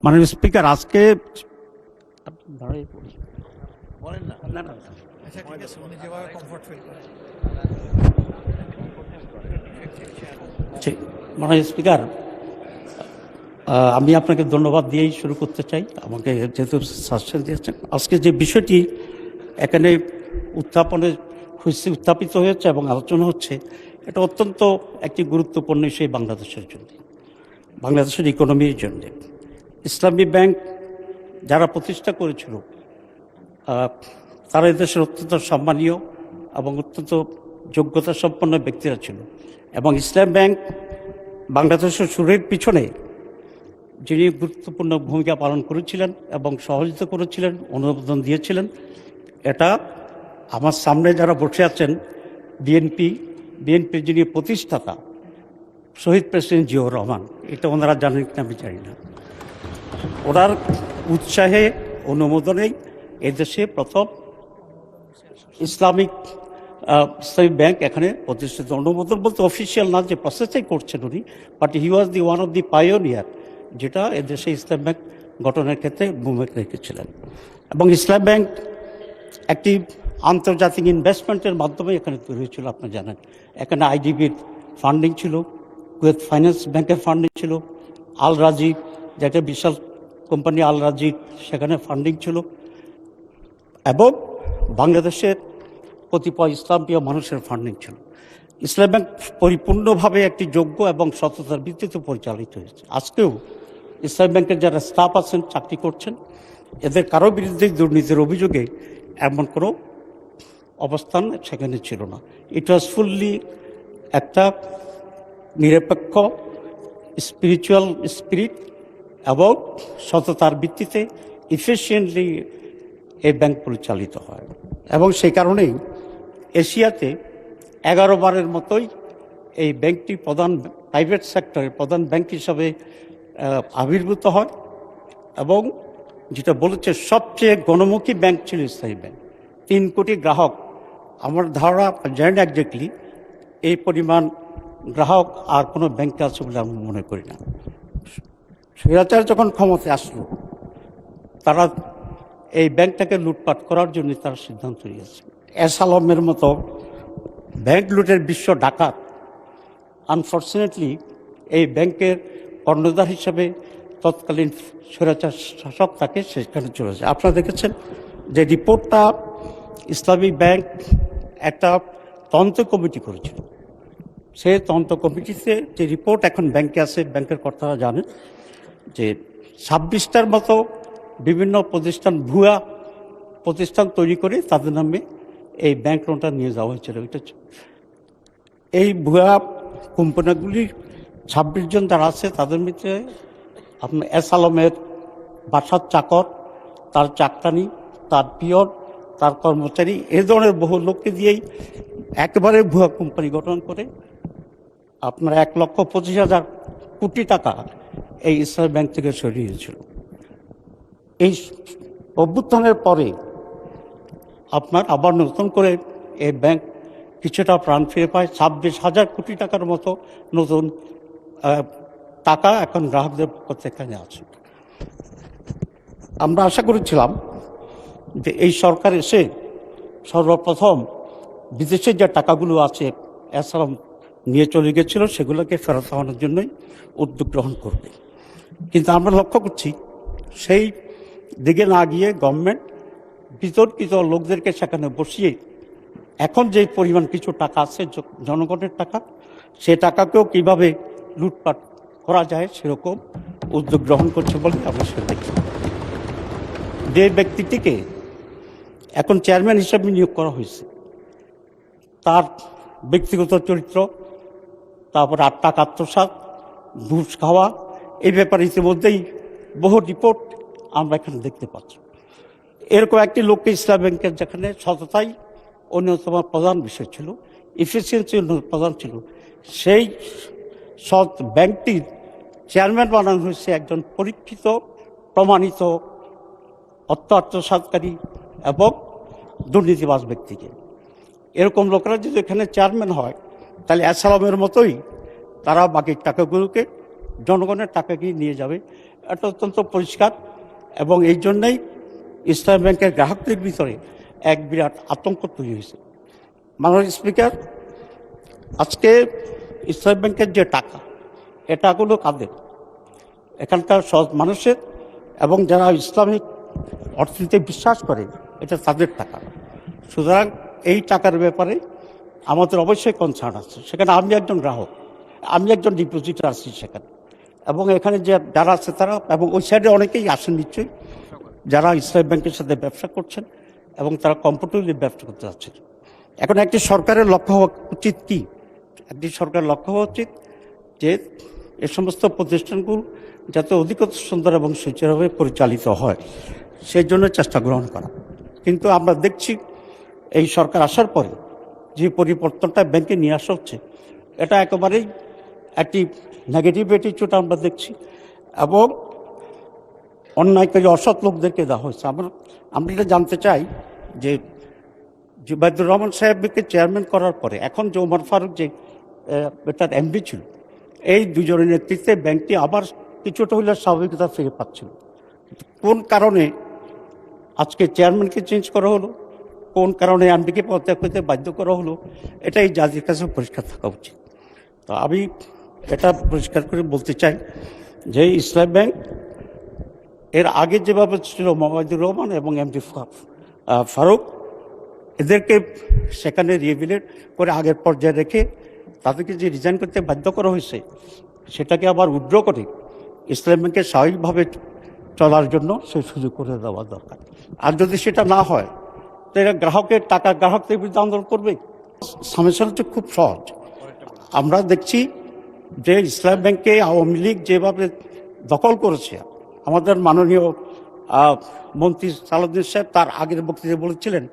মাননীয় স্পিকার, আজকে বলেন না। আচ্ছা, ঠিক আছে, উনি যেভাবে কমফর্ট ফিল করেন। মাননীয় স্পিকার, আমি আপনাকে ধন্যবাদ দিয়েই শুরু করতে চাই, আমাকে যেহেতু সাজেশন দিয়েছেন। আজকে যে বিষয়টি এখানে উত্থাপিত হয়েছে এবং আলোচনা হচ্ছে, এটা অত্যন্ত একটি গুরুত্বপূর্ণ বিষয় বাংলাদেশের জন্য, বাংলাদেশের ইকোনমির জন্য। ইসলামী ব্যাংক যারা প্রতিষ্ঠা করেছিল, তারা এদেশের অত্যন্ত সম্মানীয় এবং অত্যন্ত যোগ্যতা সম্পন্ন ব্যক্তিরা ছিল। এবং ইসলাম ব্যাংক বাংলাদেশের শুরুর পিছনে যিনি গুরুত্বপূর্ণ ভূমিকা পালন করেছিলেন এবং সহযোগিতা করেছিলেন, অনুমোদন দিয়েছিলেন, এটা আমার সামনে যারা বসে আছেন, বিএনপির যিনি প্রতিষ্ঠাতা শহীদ প্রেসিডেন্ট জিয়াউর রহমান, এটা ওনারা জানেন কিনা আমি জানি না। ওনার উৎসাহে, অনুমোদনেই এদেশে প্রথম ইসলামী ব্যাংক এখানে প্রতিষ্ঠিত। অনুমোদন বলতে অফিসিয়াল না, যে প্রসেসই করছেন উনি, but he was the one of the pioneer, যেটা এদেশে ইসলাম ব্যাংক গঠনের ক্ষেত্রে ভূমিকা রেখেছিলেন। এবং ইসলাম ব্যাংক একটি আন্তর্জাতিক ইনভেস্টমেন্টের মাধ্যমে এখানে তৈরি হয়েছিল, আপনারা জানেন। এখানে আইডিবির ফান্ডিং ছিল, কুয়েত ফাইন্যান্স ব্যাংকের ফান্ডিং ছিল, আল রাজি, যেটা বিশাল কোম্পানি আল রাজি, সেখানে ফান্ডিং ছিল, এবং বাংলাদেশের কতিপয় ইসলামপ্রিয় মানুষের ফান্ডিং ছিল। ইসলাম ব্যাংক পরিপূর্ণভাবে একটি যোগ্য এবং সততার ভিত্তিতে পরিচালিত হয়েছে। আজকেও ইসলাম ব্যাংকের যারা স্টাফ আছেন, চাকরি করছেন, এদের কারো বিরুদ্ধে দুর্নীতির অভিযোগে এমন কোনো অবস্থান সেখানে ছিল না। ইট ওয়াজ ফুললি একটা নিরপেক্ষ স্পিরিচুয়াল স্পিরিট এবং সততার ভিত্তিতে ইফিশিয়েন্টলি এই ব্যাংক পরিচালিত হয়। এবং সেই কারণেই এশিয়াতে 11 বারের মতোই এই ব্যাংকটি প্রাইভেট সেক্টরের প্রধান ব্যাংক হিসাবে আবির্ভূত হয়। এবং যেটা বলেছে, সবচেয়ে গণমুখী ব্যাংক ছিল ইসলামী ব্যাংক। 3 কোটি গ্রাহক, আমার ধারণা জানি না একজাক্টলি, এই পরিমাণ গ্রাহক আর কোনো ব্যাংকে আছে বলে আমি মনে করি না। স্বৈরাচার যখন ক্ষমতায় আসলো, তারা এই ব্যাংকটাকে লুটপাট করার জন্য তারা সিদ্ধান্ত নিয়েছে। এস আলমের মতো ব্যাংক লুটের বিশ্ব ডাকাত আনফর্চুনেটলি এই ব্যাংকের কর্ণধার হিসাবে তৎকালীন স্বৈরাচার শাসক তাকে সেখানে চলে যায়। আপনারা দেখেছেন যে রিপোর্টটা ইসলামী ব্যাংক একটা তদন্ত কমিটি করেছিল। সে তদন্ত কমিটিতে যে রিপোর্ট এখন ব্যাংকে আছে, ব্যাংকের কর্তারা জানেন যে 26টার মতো বিভিন্ন প্রতিষ্ঠান, ভুয়া প্রতিষ্ঠান তৈরি করে তাদের নামে এই ব্যাংক লোনটা নিয়ে যাওয়া হয়েছিল। এই ভুয়া কোম্পানিগুলি 26 জন যারা আছে, তাদের মধ্যে আপনার এস আলমের বাসার চাকর, তার চাকরানি, তার পিয়ন, তার কর্মচারী, এই ধরনের বহু লোককে দিয়েই একেবারে ভুয়া কোম্পানি গঠন করে আপনার 1,25,000 কোটি টাকা এই ইসলামী ব্যাংক থেকে সরিয়েছিল। এই অভ্যুত্থানের পরে আপনার আবার নতুন করে এই ব্যাংক কিছুটা প্রাণ ফিরে পায়। 26,000 কোটি টাকার মতো নতুন টাকা এখন গ্রাহকদের পক্ষে এখানে আছে। আমরা আশা করেছিলাম যে এই সরকার এসে সর্বপ্রথম বিদেশের যে টাকাগুলো আছে এসালাম নিয়ে চলে গেছিল, সেগুলোকে ফেরত আনার জন্যই উদ্যোগ গ্রহণ করবে। কিন্তু আমরা লক্ষ্য করছি সেই দিকে না গিয়ে গভর্নমেন্ট বিতর্কিত লোকদেরকে সেখানে বসিয়ে এখন যে পরিমাণ কিছু টাকা আছে জনগণের টাকা, সে টাকাকেও কিভাবে লুটপাট করা যায় সেরকম উদ্যোগ গ্রহণ করছে বলে আমরা সেটা দেখি। যে ব্যক্তিটিকে এখন চেয়ারম্যান হিসাবে নিয়োগ করা হয়েছে, তার ব্যক্তিগত চরিত্র, তারপর টাকা আত্মসাৎ, ঘুষ খাওয়া, এই ব্যাপারে ইতিমধ্যেই বহু রিপোর্ট আমরা এখানে দেখতে পাচ্ছি। এরকম একটি লোককে ইসলাম ব্যাংকের, যেখানে সততাই অন্যতম প্রধান বিষয় ছিল, ইফিসিয়েন্সি প্রধান ছিল, সেই সৎ ব্যাংকটির চেয়ারম্যান বানানো হয়েছে একজন পরীক্ষিত, প্রমাণিত অর্থ আত্মসাৎকারী এবং দুর্নীতিবাজ ব্যক্তিকে। এরকম লোকেরা যদি এখানে চেয়ারম্যান হয়, তাহলে এসালামের মতোই তারা বাকি টাকাগুলোকে, জনগণের টাকাকে নিয়ে যাবে এটা অত্যন্ত পরিষ্কার, এবং এই জন্যই ইসলামী ব্যাংকের গ্রাহকদের ভিতরে এক বিরাট আতঙ্ক তৈরি হয়েছে। মাননীয় স্পিকার, আজকে ইসলামী ব্যাংকের যে টাকা, এ টাকাগুলো কাদের? এখানকার সহজ মানুষের, এবং যারা ইসলামিক অর্থনীতিতে বিশ্বাস করে, এটা তাদের টাকা। সুতরাং এই টাকার ব্যাপারে আমাদের অবশ্যই কনসার্ন আছে। সেখানে আমি একজন গ্রাহক, আমি একজন ডিপোজিটর আছি সেখানে, এবং এখানে যে যারা আছে তারা, এবং ওই সাইডে অনেকেই আসেন নিশ্চয়ই, যারা ইসলামী ব্যাংকের সাথে ব্যবসা করছেন এবং তারা কমফোর্টেবলি ব্যবসা করতে যাচ্ছেন। এখন একটি সরকারের লক্ষ্য হওয়া উচিত কি? একটি সরকারের লক্ষ্য হওয়া উচিত যে এ সমস্ত প্রতিষ্ঠানগুলো যাতে অধিকতর সুন্দর এবং সুচারুভাবে পরিচালিত হয়, সেই জন্য চেষ্টা গ্রহণ করা। কিন্তু আমরা দেখছি এই সরকার আসার পরে যে পরিবর্তনটা ব্যাংকে নিয়ে আসা হচ্ছে, এটা একেবারেই একটি নেগেটিভ অ্যাটিটিউড আমরা দেখছি, এবং অন্যায়কারী অসৎ লোকদেরকে দেওয়া হয়েছে। আমরা এটা জানতে চাই যে জুবাইদুর রহমান সাহেবকে চেয়ারম্যান করার পরে এখন যে ওমর ফারুক যে এটার এমডি ছিল, এই দুজনের নেতৃত্বে ব্যাংকটি আবার কিছুটা হইলে স্বাভাবিকতা ফিরে পাচ্ছিল। কোন কারণে আজকে চেয়ারম্যানকে চেঞ্জ করা হলো, কোন কারণে এমডিকে পদত্যাগ করতে বাধ্য করা হলো, এটা এই জাতির কাছে পরিষ্কার থাকা উচিত। তো আমি এটা পরিষ্কার করে বলতে চাই যে ইসলামী ব্যাংক এর আগে যেভাবে ছিল মোহাম্মদুর রহমান এবং এমডি ফারুক, এদেরকে সেখানে রিহেবিলিট করে আগের পর্যায়ে রেখে তাদেরকে যে রিজাইন করতে বাধ্য করা হয়েছে, সেটাকে আবার উইথড্র করে ইসলামী ব্যাংকের স্বাভাবিকভাবে চলার জন্য সেই সুযোগ করে দেওয়া দরকার। আর যদি সেটা না হয়, তো এরা গ্রাহকের টাকা গ্রাহকদের বিরুদ্ধে আন্দোলন করবে। সমস্যা হচ্ছে খুব সহজ। আমরা দেখছি যে ইসলামী ব্যাংকে আওয়ামী লীগ যেভাবে দখল করেছে, আমাদের মাননীয় মন্ত্রী সালাউদ্দিন সাহেব তার আগের বক্তৃতায় বলেছিলেন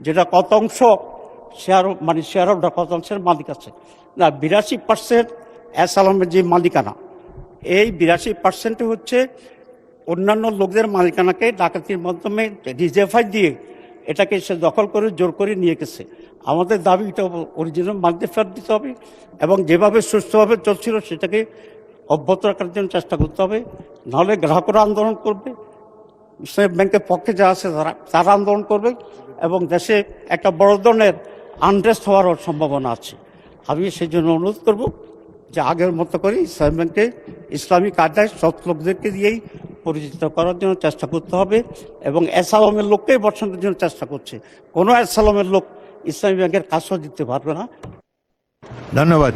যেটা কত অংশ শেয়ার, মানে শেয়ার হোল্ডার কত অংশের মালিক আছে না, 82% এস আলমের যে মালিকানা, এই 82% হচ্ছে অন্যান্য লোকদের মালিকানাকে ডাকাতির মাধ্যমে রিজার্ভাই দিয়ে এটাকে সে দখল করে জোর করে নিয়ে গেছে। আমাদের দাবি এটা অরিজিনাল মালিকদের ফেরত দিতে হবে, এবং যেভাবে সুস্থভাবে চলছিল সেটাকে অব্যাহত রাখার জন্য চেষ্টা করতে হবে। নাহলে গ্রাহকরা আন্দোলন করবে, ইসলামী ব্যাংকের পক্ষে যা আছে তারা আন্দোলন করবে, এবং দেশে একটা বড় ধরনের আনরেস্ট হওয়ার সম্ভাবনা আছে। আমি সেই জন্য অনুরোধ করব যে আগের মতো করে ইসলামী ব্যাংকে ইসলামী কায়দায় সৎ লোকদেরকে দিয়েই পরিচিত করার জন্য চেষ্টা করতে হবে, এবং এস আলমের লোককেই বসানোর জন্য চেষ্টা করছে। কোনো এস আলমের লোক ইসলামী ব্যাংকের কাজও দিতে পারবে না। ধন্যবাদ।